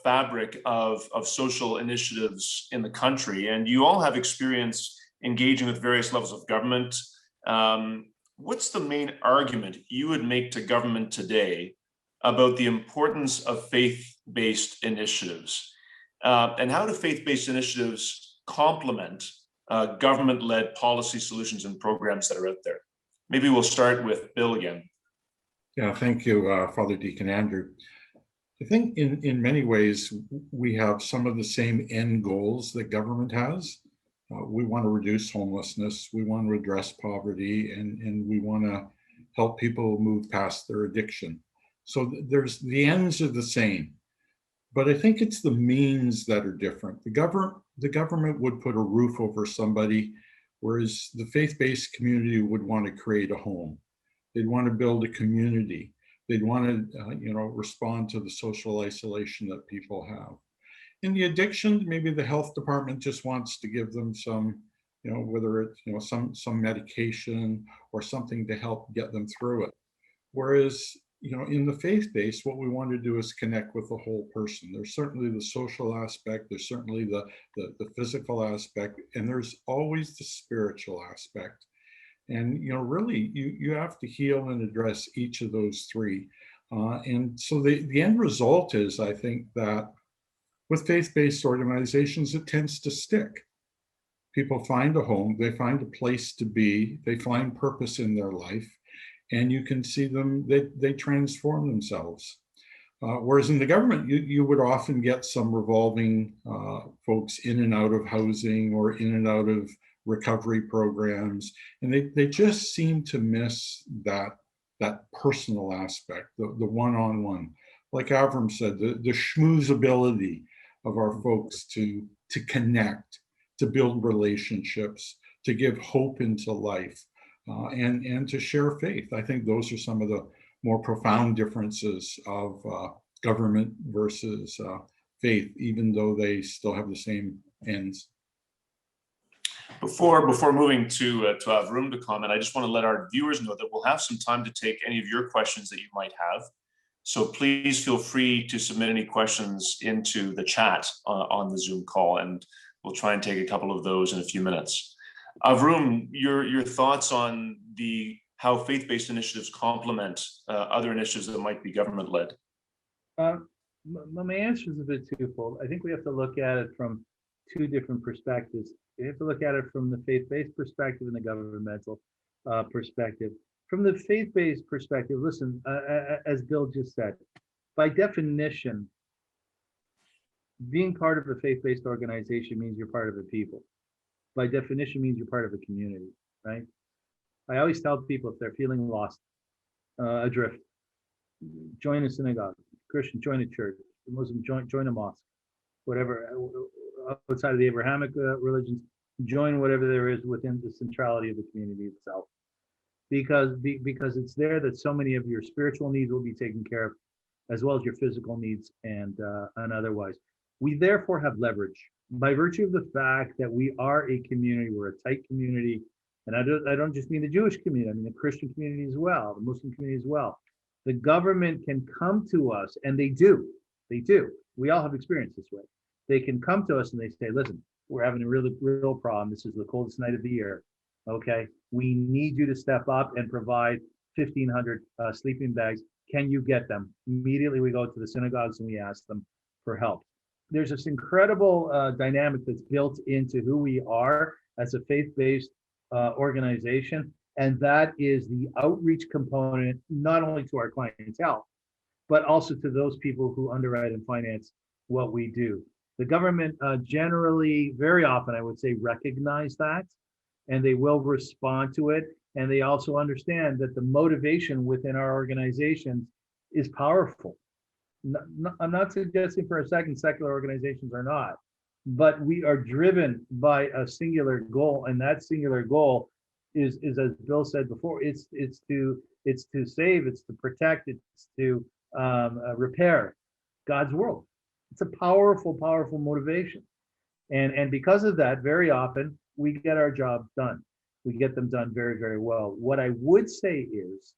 fabric of social initiatives in the country. And you all have experience engaging with various levels of government. What's the main argument you would make to government today about the importance of faith-based initiatives? And how do faith-based initiatives complement government-led policy solutions and programs that are out there? Maybe we'll start with Bill again. Yeah, thank you, Father Deacon Andrew. I think in many ways, we have some of the same end goals that government has. We want to reduce homelessness, we want to address poverty, and we want to help people move past their addiction. So the ends are the same. But I think it's the means that are different. The government would put a roof over somebody, whereas the faith-based community would want to create a home. They'd want to build a community. They'd want to, respond to the social isolation that people have. In the addiction, maybe the health department just wants to give them some, whether it's, some medication or something to help get them through it. Whereas, in the faith-based, what we want to do is connect with the whole person. There's certainly the social aspect, there's certainly the physical aspect, and there's always the spiritual aspect. And, really, you have to heal and address each of those three. And so the end result is, I think, that with faith-based organizations, it tends to stick. People find a home, they find a place to be, they find purpose in their life, and you can see them, they transform themselves. Whereas in the government, you would often get some revolving folks in and out of housing or in and out of recovery programs, and they just seem to miss that personal aspect, the one-on-one. Like Avram said, the schmoozability of our folks to connect, to build relationships, to give hope into life. And to share faith. I think those are some of the more profound differences of government versus faith, even though they still have the same ends. Before moving to have room to comment, I just want to let our viewers know that we'll have some time to take any of your questions that you might have. So please feel free to submit any questions into the chat on the Zoom call, and we'll try and take a couple of those in a few minutes. Avrum, your thoughts on how faith-based initiatives complement other initiatives that might be government-led? My answer is a bit twofold. I think we have to look at it from two different perspectives. We have to look at it from the faith-based perspective and the governmental perspective. From the faith-based perspective, listen, as Bill just said, by definition, being part of a faith-based organization means you're part of a people. By definition means you're part of a community, right? I always tell people if they're feeling lost, adrift, join a synagogue, Christian, join a church, Muslim, join a mosque, whatever, outside of the Abrahamic religions, join whatever there is within the centrality of the community itself. Because it's there that so many of your spiritual needs will be taken care of, as well as your physical needs and otherwise. We therefore have leverage. By virtue of the fact that we are a community, we're a tight community, and I don't just mean the Jewish community, I mean the Christian community as well, the Muslim community as well. The government can come to us, and they do. We all have experienced this way. They can come to us and they say, listen, we're having a real problem. This is the coldest night of the year. Okay, we need you to step up and provide 1,500 sleeping bags. Can you get them? Immediately we go to the synagogues and we ask them for help. There's this incredible dynamic that's built into who we are as a faith-based organization, and that is the outreach component, not only to our clientele, but also to those people who underwrite and finance what we do. The government generally, very often, I would say, recognize that, and they will respond to it. And they also understand that the motivation within our organizations is powerful. I'm not suggesting for a second secular organizations are not, but we are driven by a singular goal, and that singular goal is as Bill said before, it's to save, it's to protect, it's to repair God's world. It's a powerful motivation, and because of that, very often we get our jobs done. We get them done very, very well. What I would say is,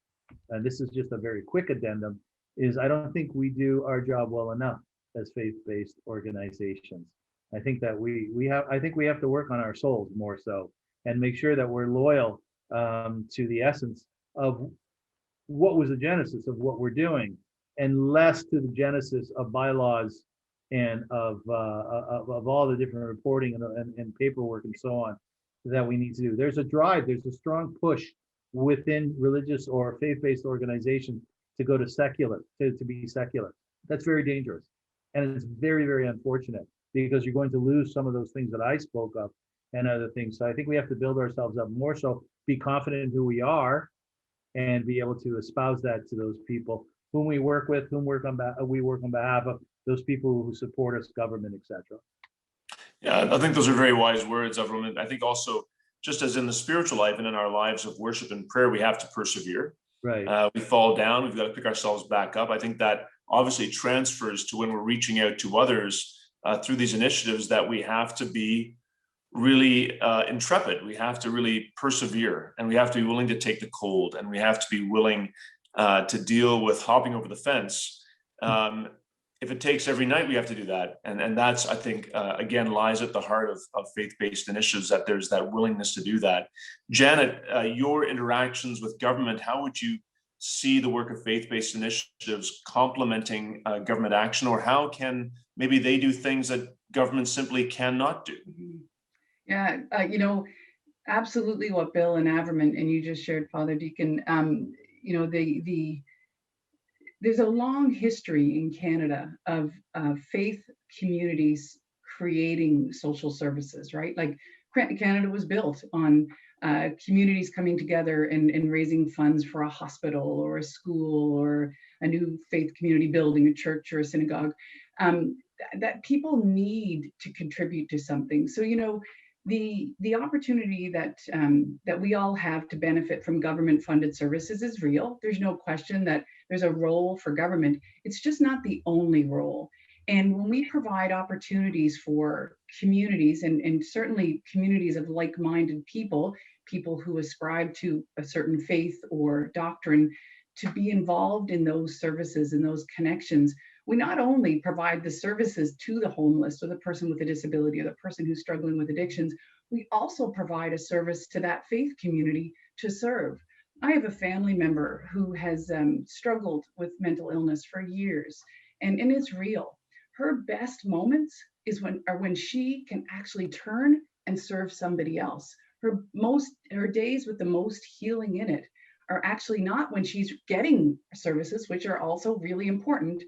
and this is just a very quick addendum, is I don't think we do our job well enough as faith-based organizations. I think that we have to work on our souls more so, and make sure that we're loyal to the essence of what was the genesis of what we're doing, and less to the genesis of bylaws and of all the different reporting and paperwork and so on that we need to do. There's a drive, there's a strong push within religious or faith-based organizations to go to secular, to be secular. That's very dangerous. And it's very, very unfortunate, because you're going to lose some of those things that I spoke of and other things. So I think we have to build ourselves up more so, be confident in who we are, and be able to espouse that to those people whom we work with, we work on behalf of, those people who support us, government, etc. Yeah, I think those are very wise words, everyone. I think also, just as in the spiritual life and in our lives of worship and prayer, we have to persevere. Right. We fall down, we've got to pick ourselves back up. I think that obviously transfers to when we're reaching out to others through these initiatives, that we have to be really intrepid. We have to really persevere, and we have to be willing to take the cold, and we have to be willing to deal with hopping over the fence. If it takes every night, we have to do that. And that's, I think, again, lies at the heart of faith-based initiatives, that there's that willingness to do that. Janet, your interactions with government, how would you see the work of faith-based initiatives complementing government action, or how can maybe they do things that government simply cannot do? Yeah, absolutely what Bill and Averman and you just shared, Father Deacon, there's a long history in Canada of faith communities creating social services, right? Like Canada was built on communities coming together and raising funds for a hospital or a school or a new faith community building, a church or a synagogue, that people need to contribute to something. So, the opportunity that we all have to benefit from government-funded services is real. There's no question that there's a role for government. It's just not the only role. And when we provide opportunities for communities, and certainly communities of like-minded people who ascribe to a certain faith or doctrine, to be involved in those services and those connections, we not only provide the services to the homeless or the person with a disability or the person who's struggling with addictions, we also provide a service to that faith community to serve. I have a family member who has struggled with mental illness for years, and it's real. Her best moments are when she can actually turn and serve somebody else. Her days with the most healing in it are actually not when she's getting services, which are also really important,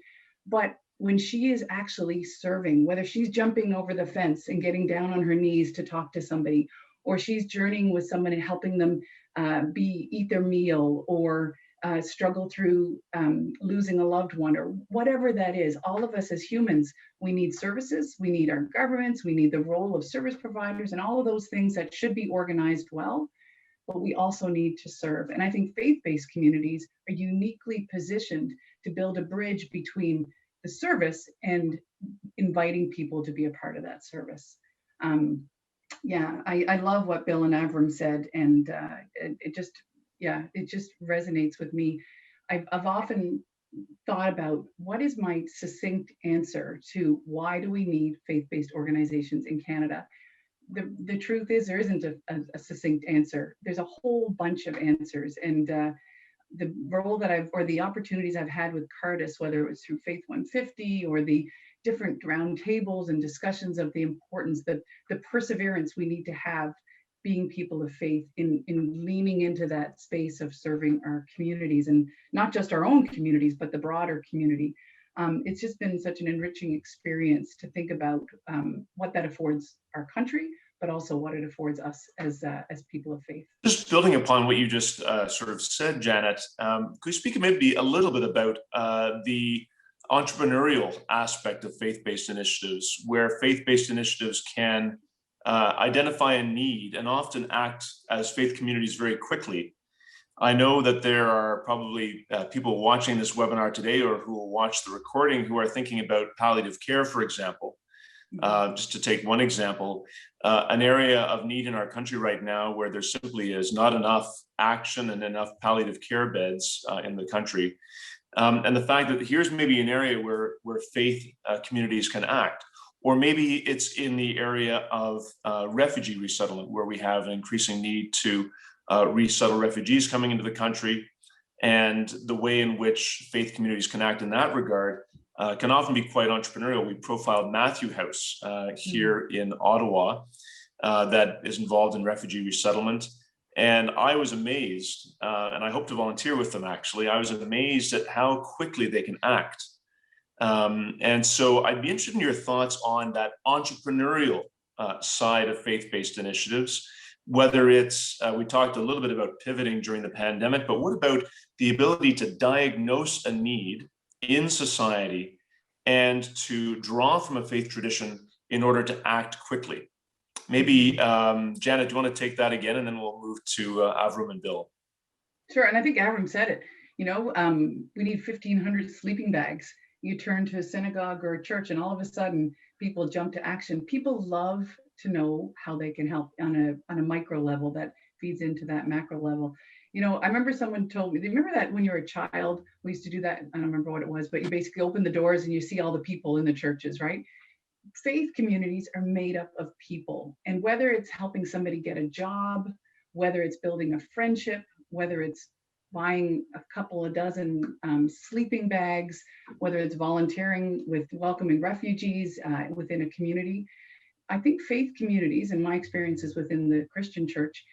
but when she is actually serving, whether she's jumping over the fence and getting down on her knees to talk to somebody, or she's journeying with someone and helping them eat their meal, or struggle through losing a loved one, or whatever that is. All of us as humans, we need services, we need our governments, we need the role of service providers, and all of those things that should be organized well, but we also need to serve. And I think faith-based communities are uniquely positioned to build a bridge between the service and inviting people to be a part of that service. I love what Bill and Avram said, and it just resonates with me. I've often thought about what is my succinct answer to why do we need faith-based organizations in Canada. The truth is there isn't a succinct answer. There's a whole bunch of answers, and the role or the opportunities I've had with Cardis, whether it was through Faith 150 or the different round tables and discussions of the importance, the perseverance we need to have being people of faith, in leaning into that space of serving our communities, and not just our own communities, but the broader community. It's just been such an enriching experience to think about what that affords our country, but also what it affords us as people of faith. Just building upon what you just sort of said, Janet, could you speak maybe a little bit about the entrepreneurial aspect of faith-based initiatives, where faith-based initiatives can identify a need and often act as faith communities very quickly? I know that there are probably people watching this webinar today, or who will watch the recording, who are thinking about palliative care, for example. Just to take one example, an area of need in our country right now where there simply is not enough action and enough palliative care beds in the country. And the fact that here's maybe an area where faith communities can act, or maybe it's in the area of refugee resettlement, where we have an increasing need to resettle refugees coming into the country, and the way in which faith communities can act in that regard can often be quite entrepreneurial. We profiled Matthew House here in Ottawa that is involved in refugee resettlement. And I was amazed, and I hope to volunteer with them actually, I was amazed at how quickly they can act. And so I'd be interested in your thoughts on that entrepreneurial side of faith-based initiatives, whether it's, we talked a little bit about pivoting during the pandemic, but what about the ability to diagnose a need in society and to draw from a faith tradition in order to act quickly? Maybe, Janet, do you want to take that again, and then we'll move to Avram and Bill? Sure, and I think Avram said it. We need 1,500 sleeping bags. You turn to a synagogue or a church, and all of a sudden, people jump to action. People love to know how they can help on a micro level that feeds into that macro level. I remember someone told me, remember that when you were a child, we used to do that, I don't remember what it was, but you basically open the doors and you see all the people in the churches, right? Faith communities are made up of people. And whether it's helping somebody get a job, whether it's building a friendship, whether it's buying a couple of dozen sleeping bags, whether it's volunteering with welcoming refugees within a community, I think faith communities, and my experiences within the Christian church,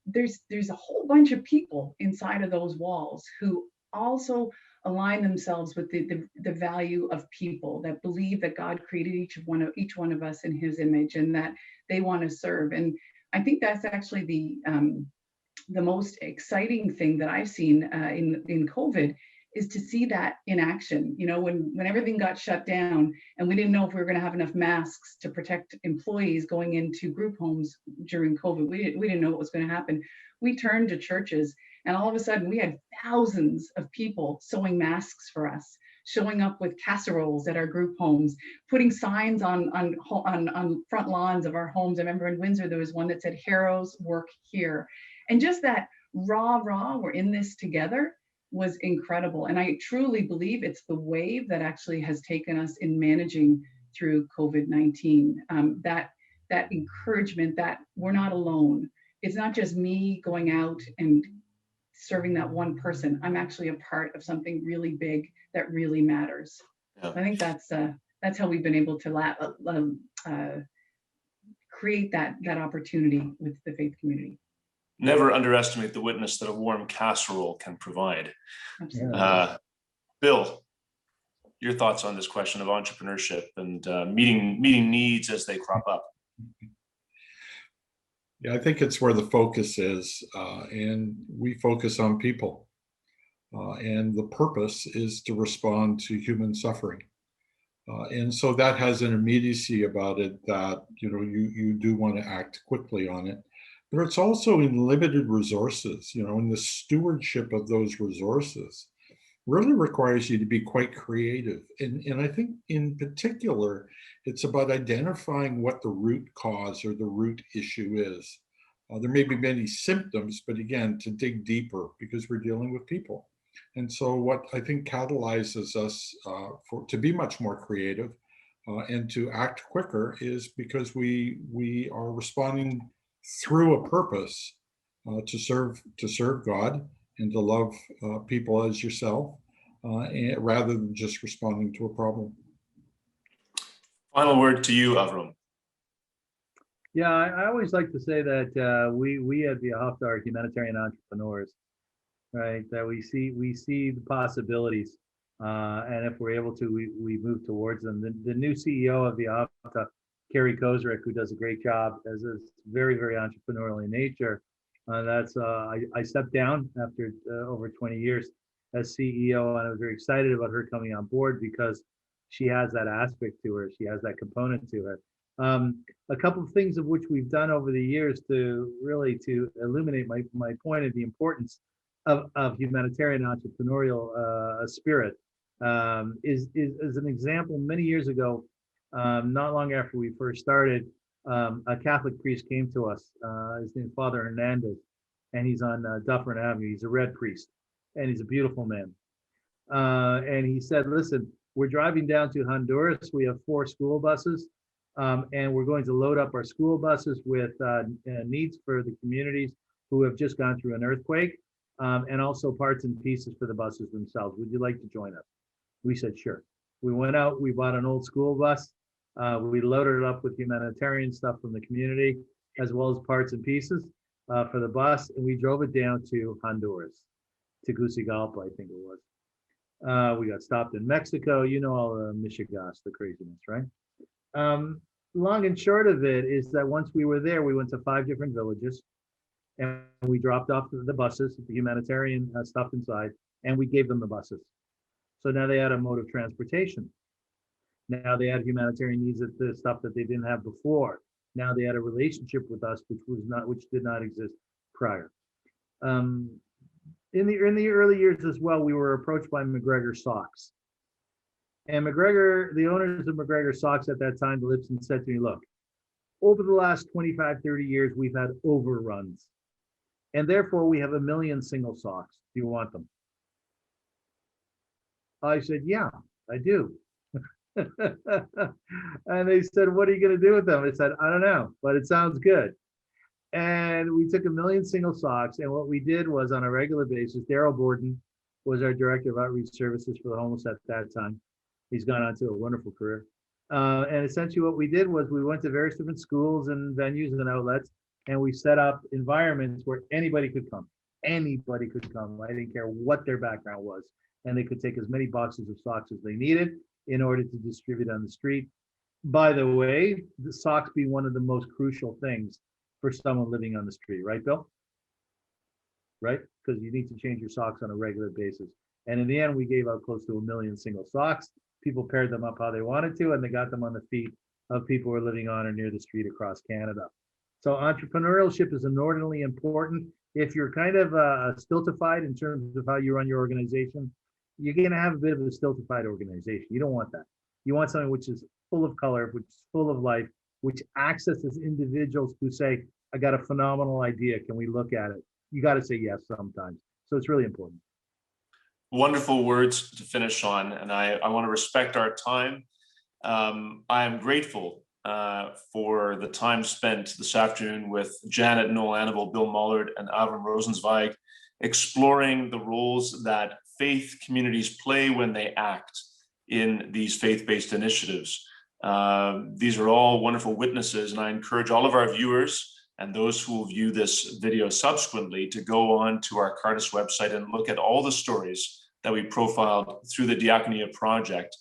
there's a whole bunch of people inside of those walls who also align themselves with the value of people, that believe that God created each one of us in His image, and that they want to serve. And I think that's actually the most exciting thing that I've seen in COVID, is to see that in action. When everything got shut down and we didn't know if we were going to have enough masks to protect employees going into group homes during COVID, we didn't know what was going to happen. We turned to churches, and all of a sudden we had thousands of people sewing masks for us, showing up with casseroles at our group homes, putting signs on front lawns of our homes. I remember in Windsor, there was one that said, "Heroes work here." And just that raw, we're in this together, was incredible. And I truly believe it's the wave that actually has taken us in managing through COVID-19. That encouragement that we're not alone. It's not just me going out and serving that one person. I'm actually a part of something really big that really matters. Yeah. I think that's how we've been able to create that opportunity with the faith community. Never underestimate the witness that a warm casserole can provide. Bill, your thoughts on this question of entrepreneurship and meeting needs as they crop up? Yeah, I think it's where the focus is, and we focus on people, and the purpose is to respond to human suffering. And so that has an immediacy about it that, you do want to act quickly on it. But it's also in limited resources, and the stewardship of those resources really requires you to be quite creative. And I think in particular, it's about identifying what the root cause or the root issue is. There may be many symptoms, but again, to dig deeper, because we're dealing with people. And so what I think catalyzes us to be much more creative and to act quicker is because we are responding through a purpose to serve God and to love people as yourself, rather than just responding to a problem. Final word to you, Avram. Yeah, I always like to say that we at Veyahofta are humanitarian entrepreneurs, right? That we see the possibilities, and if we're able to, we move towards them. The new CEO of Veyahofta, Kerry Kozarek, who does a great job, is very very entrepreneurial in nature. I stepped down after over 20 years as CEO, and I was very excited about her coming on board because she has that aspect to her. She has that component to her. A couple of things of which we've done over the years to really to illuminate my point of the importance of humanitarian entrepreneurial spirit is an example. Many years ago, not long after we first started, a Catholic priest came to us. His name is Father Hernandez, and he's on Dufferin Avenue. He's a red priest, and he's a beautiful man. And he said, listen, we're driving down to Honduras. We have 4 school buses, and we're going to load up our school buses with needs for the communities who have just gone through an earthquake, and also parts and pieces for the buses themselves. Would you like to join us? We said, sure. We went out, we bought an old school bus. We loaded it up with humanitarian stuff from the community, as well as parts and pieces for the bus, and we drove it down to Honduras, Tegucigalpa, I think it was. We got stopped in Mexico. You know all the Michigas, the craziness, right? Long and short of it is that once we were there, we went to 5 different villages, and we dropped off the buses, the humanitarian stuff inside, and we gave them the buses. So now they had a mode of transportation. Now they had humanitarian needs, the stuff that they didn't have before. Now they had a relationship with us, which did not exist prior. In the early years as well, we were approached by McGregor Socks. And McGregor, the owners of McGregor Socks at that time, Lipson, said to me, look, over the last 25, 30 years, we've had overruns. And therefore, we have 1 million single socks. Do you want them? I said, yeah, I do. And they said, what are you going to do with them? I said, I don't know, but it sounds good. And we took 1 million single socks. And what we did was on a regular basis, Daryl Borden was our director of outreach services for the homeless at that time. He's gone on to a wonderful career. And essentially what we did was we went to various different schools and venues and outlets, and we set up environments where anybody could come. Anybody could come. I didn't care what their background was. And they could take as many boxes of socks as they needed in order to distribute on the street. By the way, the socks being one of the most crucial things for someone living on the street, right, Bill? Right? Because you need to change your socks on a regular basis. And in the end, we gave out close to 1 million single socks. People paired them up how they wanted to, and they got them on the feet of people who are living on or near the street across Canada. So entrepreneurship is inordinately important. If you're kind of stultified in terms of how you run your organization, you're going to have a bit of a stultified organization. You don't want that. You want something which is full of color, which is full of life, which accesses individuals who say, I got a phenomenal idea. Can we look at it? You got to say yes sometimes. So it's really important. Wonderful words to finish on. And I want to respect our time. I am grateful for the time spent this afternoon with Janet, Noel Annabelle, Bill Muller, and Avram Rosenzweig, exploring the roles that faith communities play when they act in these faith-based initiatives. These are all wonderful witnesses, and I encourage all of our viewers and those who will view this video subsequently to go on to our Cardis website and look at all the stories that we profiled through the Diakonia project.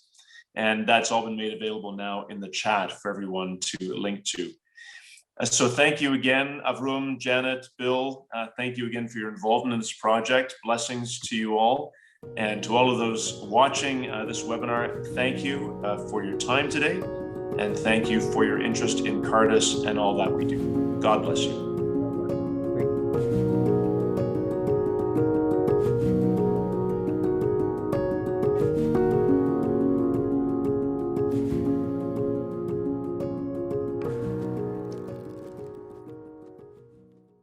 And that's all been made available now in the chat for everyone to link to. So thank you again, Avram, Janet, Bill. Thank you again for your involvement in this project. Blessings to you all. And to all of those watching this webinar, thank you for your time today. And thank you for your interest in Cardis and all that we do. God bless you.